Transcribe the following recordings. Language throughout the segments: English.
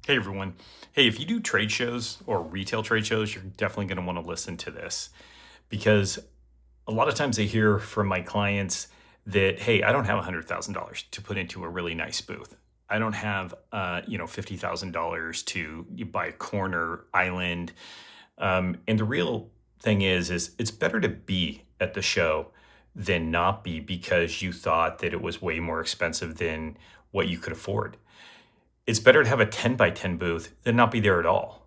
Hey everyone. Hey, if you do trade shows or retail trade shows, you're definitely going to want to listen to this because a lot of times I hear from my clients that, hey, I don't have $100,000 to put into a really nice booth. I don't have, $50,000 to buy a corner island. And the real thing is it's better to be at the show than not be because you thought that it was way more expensive than what you could afford. It's better to have a 10 by 10 booth than not be there at all.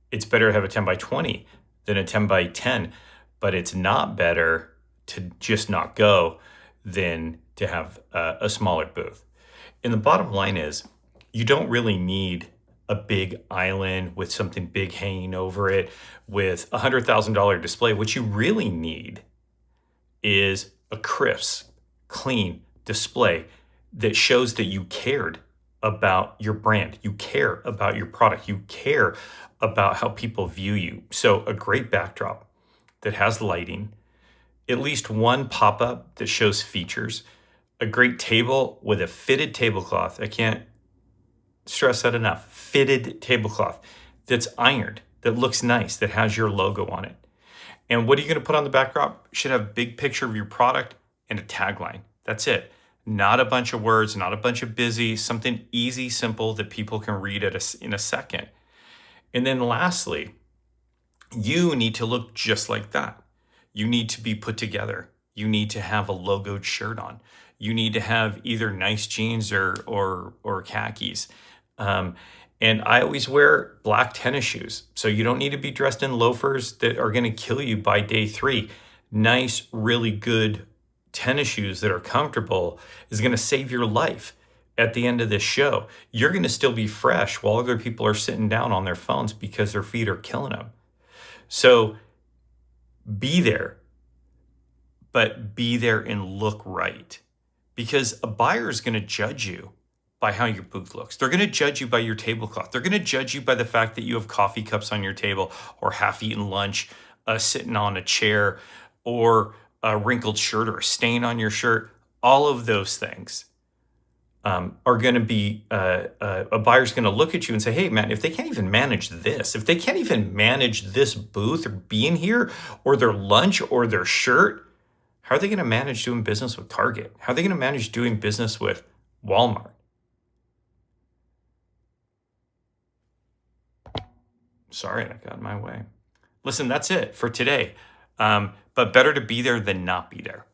It's better to have a 10 by 20 than a 10 by 10, but it's not better to just not go than to have a smaller booth. And the bottom line is, you don't really need a big island with something big hanging over it with a $100,000 display. What you really need is a crisp, clean display that shows that you cared about your brand, you care about your product, you care about how people view you. So, a great backdrop that has lighting, at least one pop up that shows features, a great table with a fitted tablecloth. I can't stress that enough. Fitted tablecloth that's ironed, that looks nice, that has your logo on it. And what are you going to put on the backdrop? Should have a big picture of your product and a tagline. That's it. Not a bunch of words, not a bunch of busy, something easy, simple that people can read in a second. And then lastly, you need to look just like that. You need to be put together. You need to have a logoed shirt on. You need to have either nice jeans or khakis. Um, and I always wear black tennis shoes. So you don't need to be dressed in loafers that are going to kill you by day three. Nice, really good tennis shoes that are comfortable is going to save your life at the end of this show. You're going to still be fresh while other people are sitting down on their phones because their feet are killing them. So be there, but be there and look right because a buyer is going to judge you by how your booth looks. They're going to judge you by your tablecloth. They're going to judge you by the fact that you have coffee cups on your table or half-eaten lunch sitting on a chair or a wrinkled shirt or a stain on your shirt. All of those things are going to be a buyer's going to look at you and say, hey, man, if they can't even manage this, if they can't even manage this booth or being here or their lunch or their shirt, how are they going to manage doing business with Target? How are they going to manage doing business with Walmart? Sorry, that got in my way. Listen, that's it for today. But better to be there than not be there.